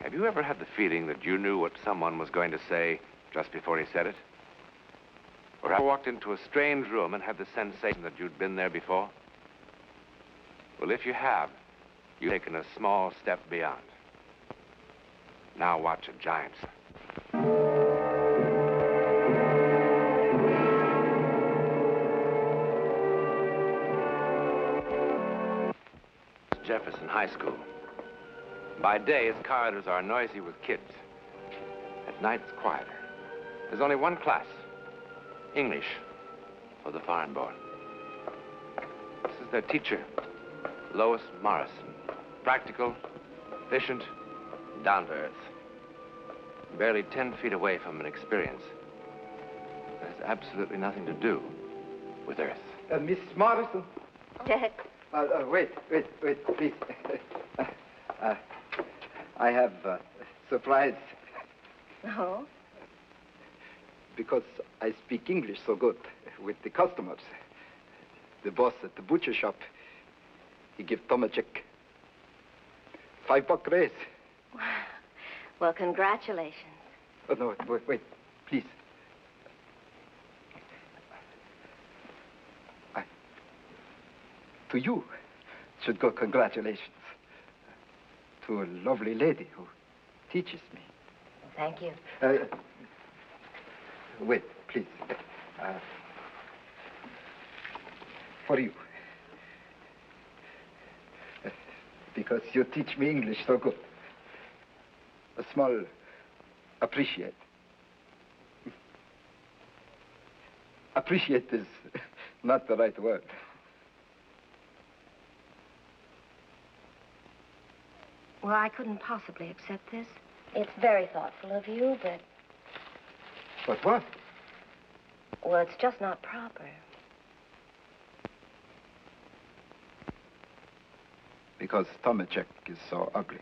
Have you ever had the feeling that you knew what someone was going to say just before he said it? Or have you walked into a strange room and had the sensation that you'd been there before? Well, if you have, you've taken a small step beyond. Now watch a giant. Jefferson High School. By day, its corridors are noisy with kids. At night, it's quieter. There's only one class, English, for the foreign-born. This is their teacher, Lois Morrison. Practical, efficient, down to earth. Barely 10 feet away from an experience that has absolutely nothing to do with Earth. Miss Morrison? Jack. Wait, please. I have a surprise. Oh? Because I speak English so good with the customers. The boss at the butcher shop, he give Tom a check. $5 raise. Well, congratulations. Oh, no, wait, please. To you should go congratulations. To a lovely lady who teaches me. Thank you. Wait, please. For you. Because you teach me English so good. A small appreciate. Appreciate is not the right word. Well, I couldn't possibly accept this. It's very thoughtful of you, but... But what? Well, it's just not proper. Because Tomacek is so ugly.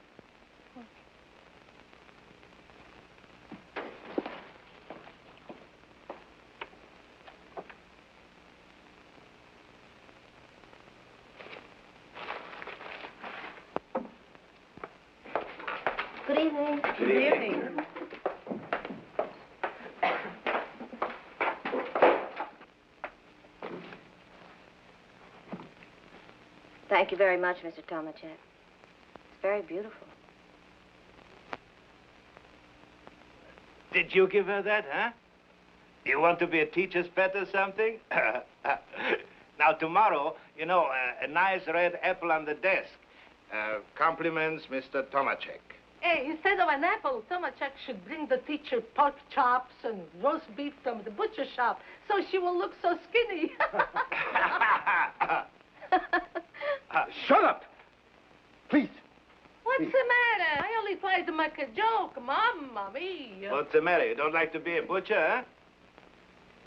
Good evening. Good evening. Thank you very much, Mr. Tomacek. It's very beautiful. Did you give her that, huh? You want to be a teacher's pet or something? Now, tomorrow, you know, a nice red apple on the desk. Compliments, Mr. Tomacek. Hey, instead of an apple, Tomacek should bring the teacher pork chops and roast beef from the butcher shop so she will look so skinny. Shut up! Please. What's the matter? I only tried to make a joke, Mamma mia. What's the matter? You don't like to be a butcher, huh?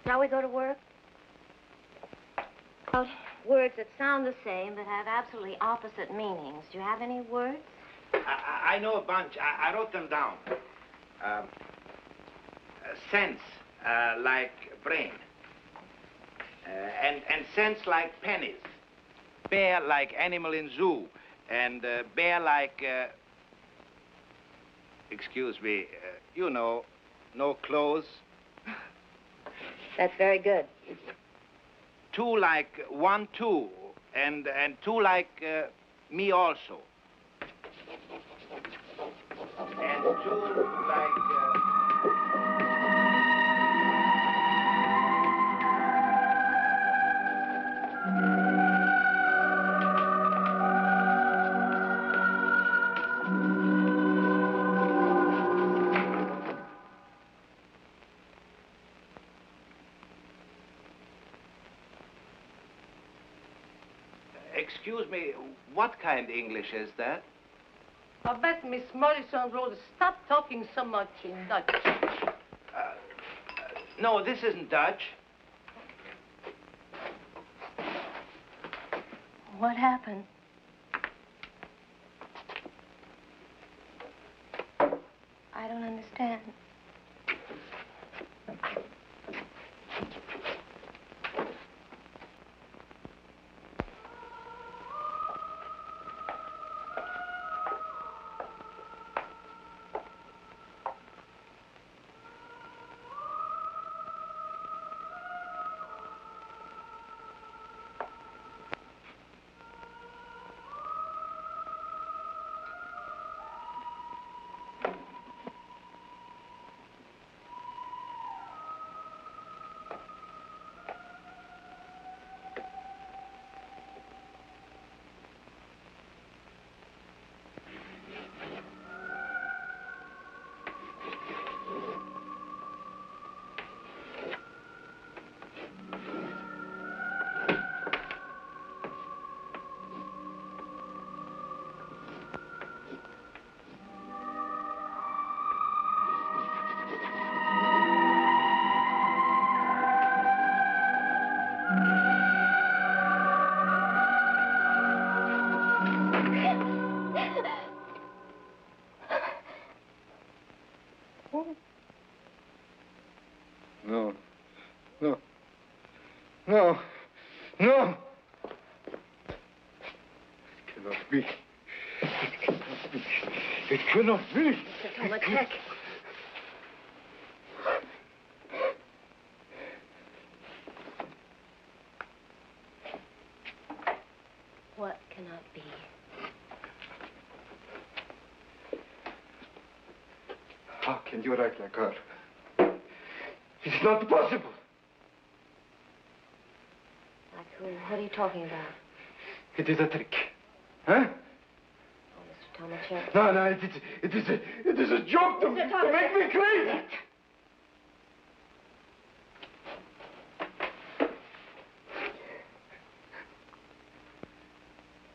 Shall we go to work? Well, words that sound the same but have absolutely opposite meanings. Do you have any words? I know a bunch. I wrote them down. Sense, like brain. And sense like pennies. Bear like animal in zoo. And bear like, excuse me, you know, no clothes. That's very good. Two like 1, 2. And two like me also. And two like... Excuse me, what kind of English is that? I bet Miss Morrison wrote, stop talking so much in Dutch. No, this isn't Dutch. What happened? I don't understand. No? No. No. No. No. It cannot be. It cannot be. It cannot be. Mr. Tomacek. What cannot be? How can you write like her? It's not possible. Like who? What are you talking about? It is a trick. Huh? Oh, Mr. Tomacek. No, it is a joke to make me crazy.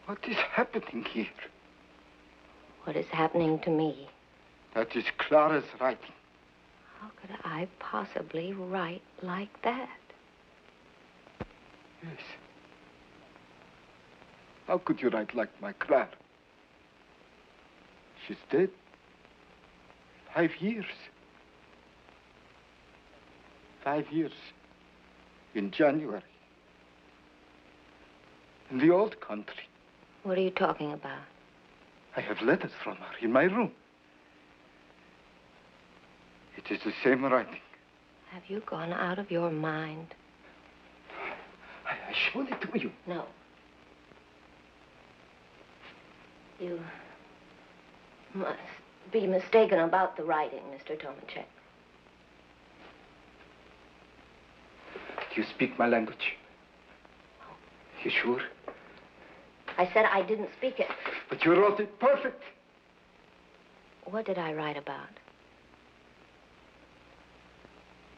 What is happening here? What is happening to me? That is Clara's writing. How could I possibly write like that? Yes. How could you write like my Clara? She's dead. 5 years. 5 years. In January. In the old country. What are you talking about? I have letters from her in my room. It is the same writing. Have you gone out of your mind? I showed it to you. No. You must be mistaken about the writing, Mr. Tomacek. Do you speak my language? You sure? I said I didn't speak it. But you wrote it perfect. What did I write about?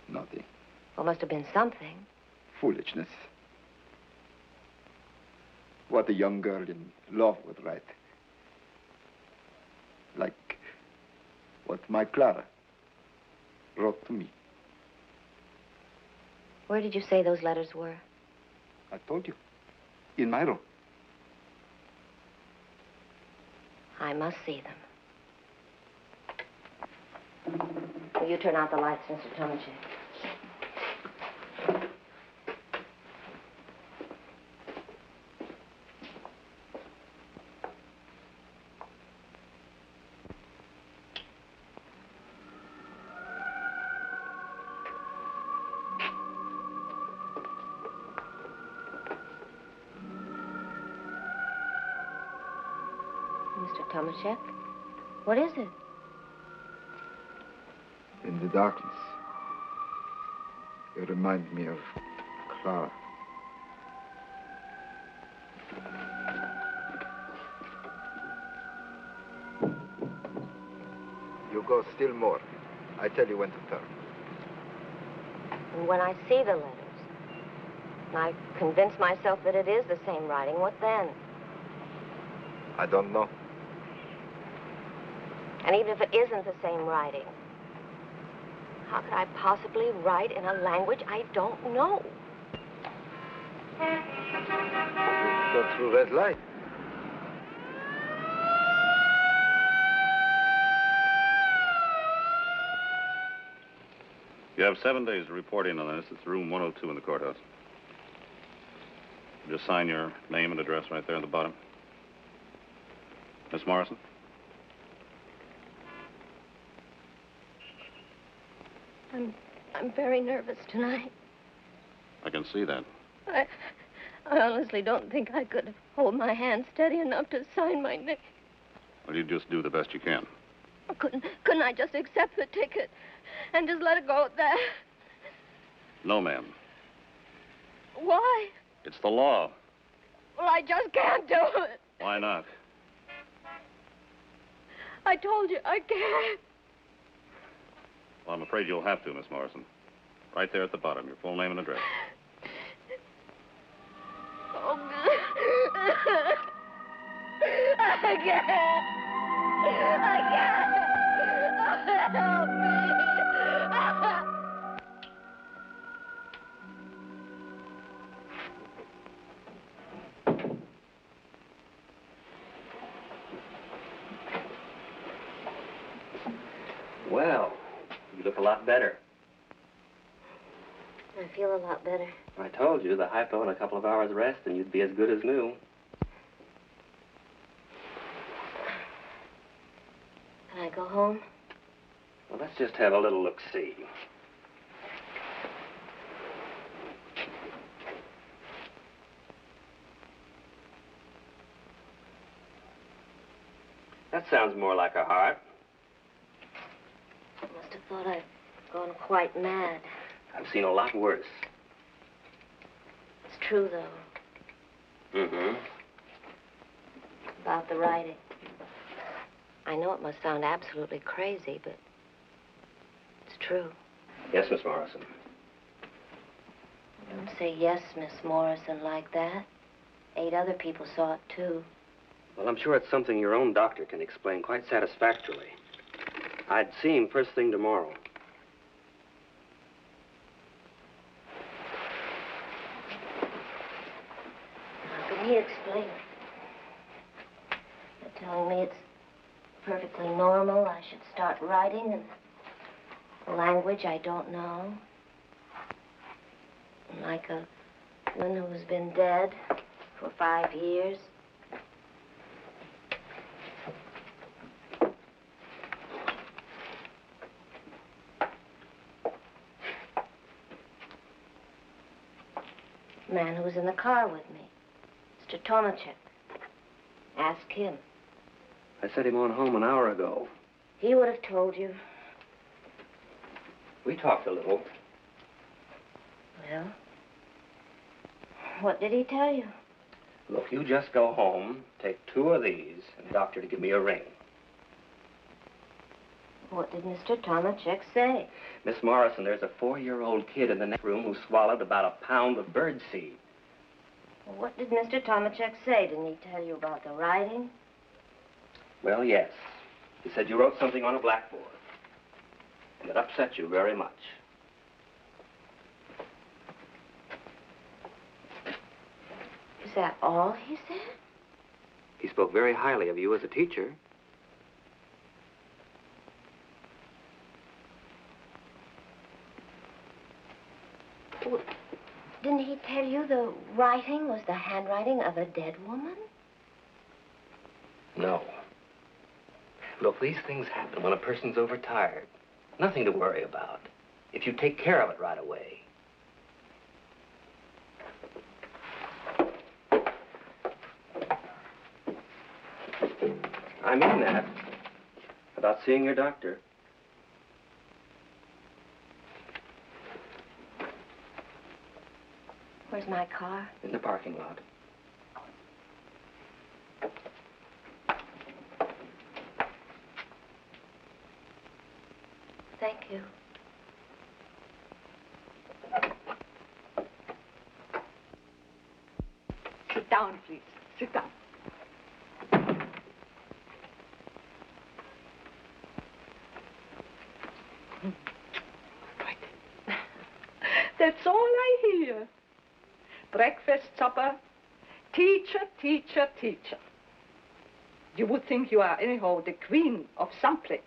Nothing. Well, must have been something. Foolishness. What a young girl in love would write. Like what my Clara wrote to me. Where did you say those letters were? I told you. In my room. I must see them. Will you turn out the lights, Mr. Tomacek? Mr. Tomacek, what is it? In the darkness, you remind me of Clara. You go still more. I tell you when to turn. And when I see the letters, and I convince myself that it is the same writing, what then? I don't know. And even if it isn't the same writing, how could I possibly write in a language I don't know? Go through red light. You have 7 days to report in on this. It's room 102 in the courthouse. Just sign your name and address right there at the bottom. Miss Morrison? I'm very nervous tonight. I can see that. I honestly don't think I could hold my hand steady enough to sign my name. Well, you just do the best you can. Couldn't I just accept the ticket and just let it go at that? No, ma'am. Why? It's the law. Well, I just can't do it. Why not? I told you I can't. Well, I'm afraid you'll have to, Miss Morrison. Right there at the bottom, your full name and address. Oh, I can't. Help me. Well, You look a lot better. I feel a lot better. I told you, the hypo and a couple of hours rest, and you'd be as good as new. Can I go home? Well, let's just have a little look-see. That sounds more like a heart. I must have thought I'd gone quite mad. I've seen a lot worse. It's true, though. Mm-hmm. About the writing. I know it must sound absolutely crazy, but it's true. Yes, Miss Morrison. Don't say yes, Miss Morrison, like that. 8 other people saw it, too. Well, I'm sure it's something your own doctor can explain quite satisfactorily. I'd see him first thing tomorrow. How can he explain it? They're telling me it's perfectly normal. I should start writing in a language I don't know. Like a woman who's been dead for 5 years. The man who was in the car with me, Mr. Tomachek. Ask him. I sent him on home an hour ago. He would have told you. We talked a little. Well, what did he tell you? Look, you just go home, take 2 of these, and doctor to give me a ring. What did Mr. Tomachek say? Miss Morrison, there's a 4-year-old kid in the next room who swallowed about a pound of birdseed. Well, what did Mr. Tomachek say? Didn't he tell you about the writing? Well, yes. He said you wrote something on a blackboard. And it upset you very much. Is that all he said? He spoke very highly of you as a teacher. Well, didn't he tell you the writing was the handwriting of a dead woman? No. Look, these things happen when a person's overtired. Nothing to worry about if you take care of it right away. I mean that. About seeing your doctor. Where's my car? In the parking lot. Thank you. Sit down, please. Sit down. Right. That's all I hear. Breakfast, supper, teacher, teacher, teacher. You would think you are anyhow the queen of some place.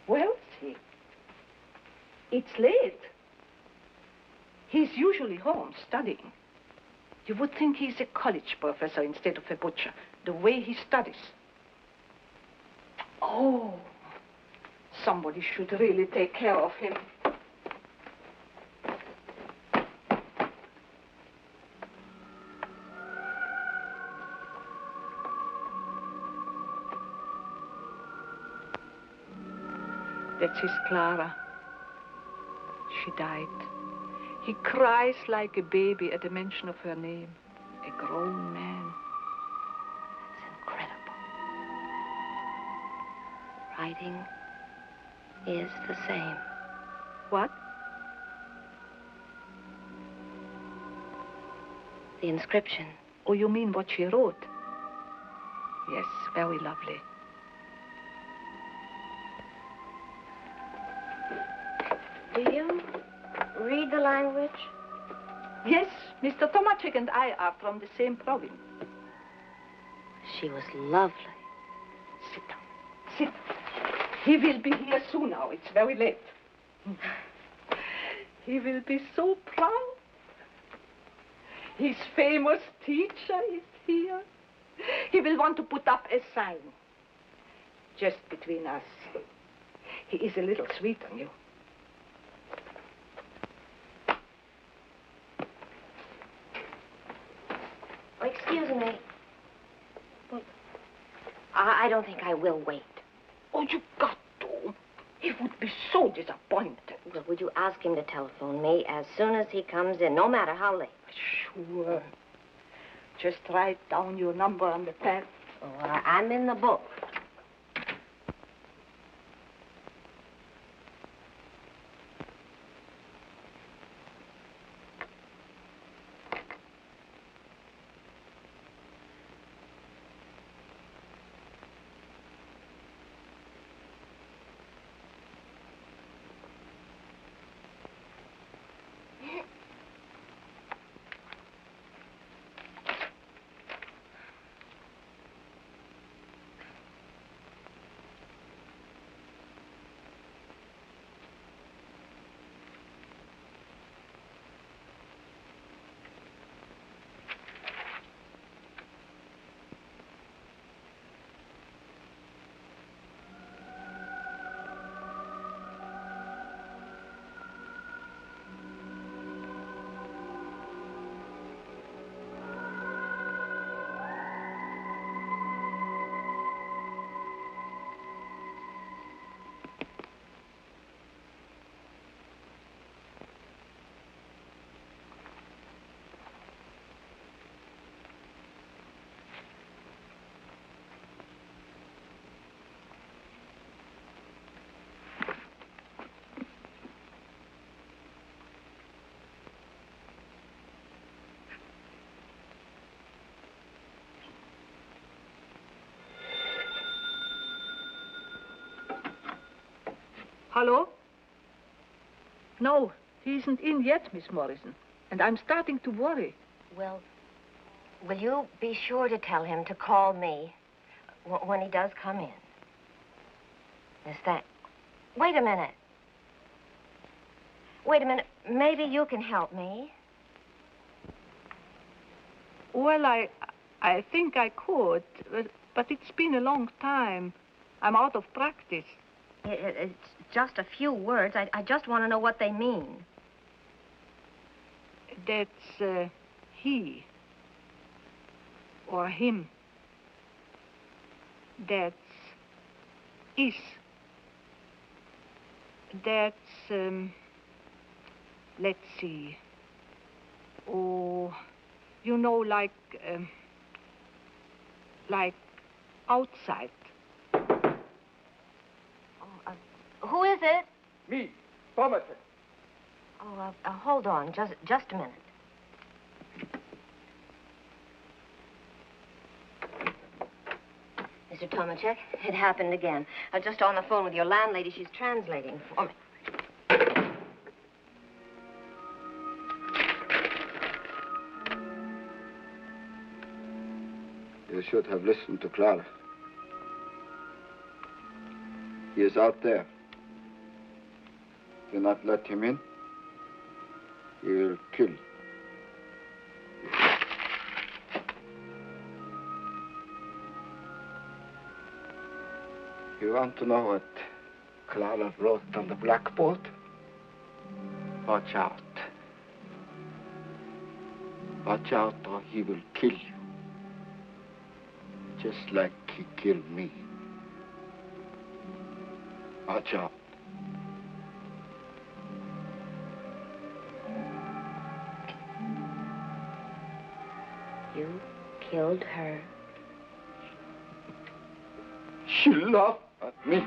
Well, see, it's late. He's usually home studying. You would think he's a college professor instead of a butcher, the way he studies. Oh, somebody should really take care of him. That's his Clara. She died. He cries like a baby at the mention of her name. A grown man. That's incredible. Writing is the same. What? The inscription. Oh, you mean what she wrote? Yes, very lovely. Do you read the language? Yes, Mr. Tomachek and I are from the same province. She was lovely. Sit down. Sit. He will be here soon now. It's very late. He will be so proud. His famous teacher is here. He will want to put up a sign. Just between us. He is a little sweet on you. Oh, excuse me. Well, I don't think I will wait. Oh, you got to. He would be so disappointed. Well, would you ask him to telephone me as soon as he comes in, no matter how late? Sure. Just write down your number on the pad. Oh, I'm in the book. Hello? No, he isn't in yet, Miss Morrison. And I'm starting to worry. Well, will you be sure to tell him to call me when he does come in? Yes, wait a minute. Wait a minute. Maybe you can help me. Well, I think I could, but it's been a long time. I'm out of practice. It's just a few words. I just want to know what they mean. That's he or him. That's is. That's, let's see. Oh, you know, like outside. Who is it? Me, Thomas. Oh, hold on, just a minute. Mr. Tomacek, it happened again. I'm just on the phone with your landlady. She's translating for me. You should have listened to Clara. He is out there. Do not let him in. He will kill you. You want to know what Clara wrote on the blackboard? Watch out. Watch out or he will kill you. Just like he killed me. Watch out. You killed her. She laughed at me.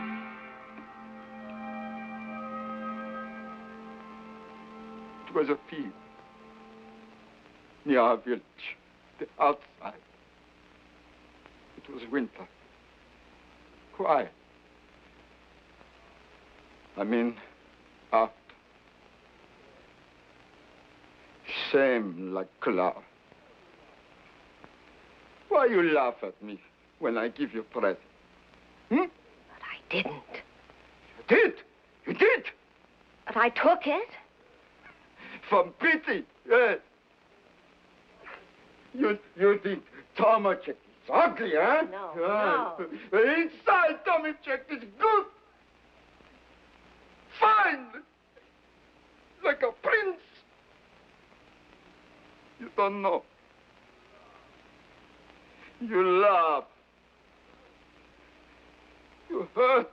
It was a field near our village, the outside. It was winter. Quiet. I mean, after. Shame like Clara. Why you laugh at me when I give you present? Hmm? But I didn't. did. You did. But I took it. From pity, yes. You think Tomachek is ugly, huh? No, The inside Tomachek is good. Fine. Like a prince. You don't know. You laugh. You hurt.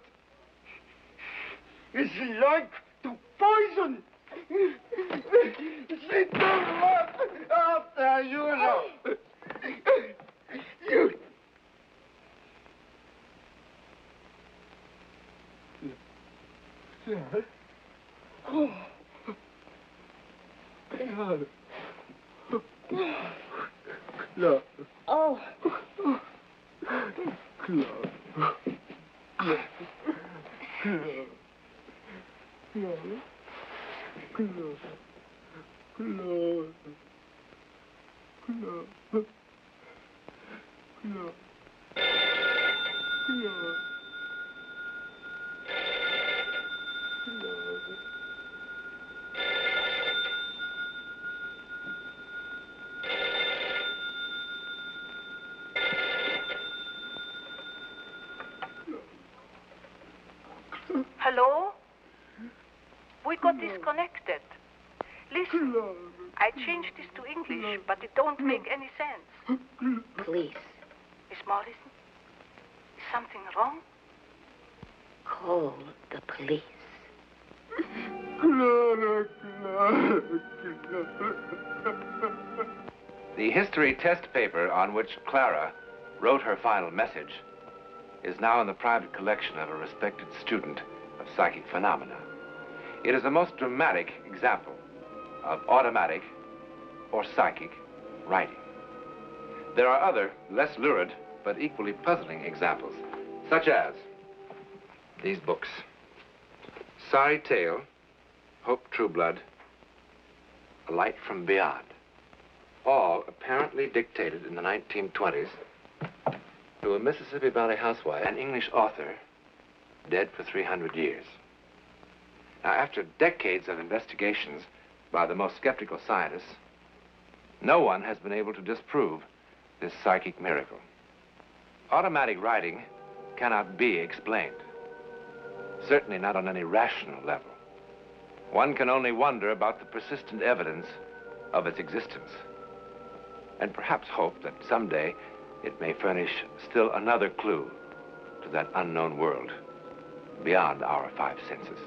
It's like to poison. She don't laugh after you know. You. Oh. Clara. Clara. Oh. Clara. Clara. Clara. Clara. Clara. Clara. Clara. Clara. Hello? We got disconnected. Listen, I changed this to English, but it don't make any sense. Police. Miss Morrison, is something wrong? Call the police. Clara, Clara, Clara. The history test paper on which Clara wrote her final message is now in the private collection of a respected student of psychic phenomena. It is the most dramatic example of automatic or psychic writing. There are other, less lurid, but equally puzzling examples, such as these books. Sorry Tale, Hope Trueblood, A Light from Beyond. All apparently dictated in the 1920s to a Mississippi Valley housewife, an English author, dead for 300 years. Now, after decades of investigations by the most skeptical scientists, no one has been able to disprove this psychic miracle. Automatic writing cannot be explained, certainly not on any rational level. One can only wonder about the persistent evidence of its existence, and perhaps hope that someday it may furnish still another clue to that unknown world beyond our five senses.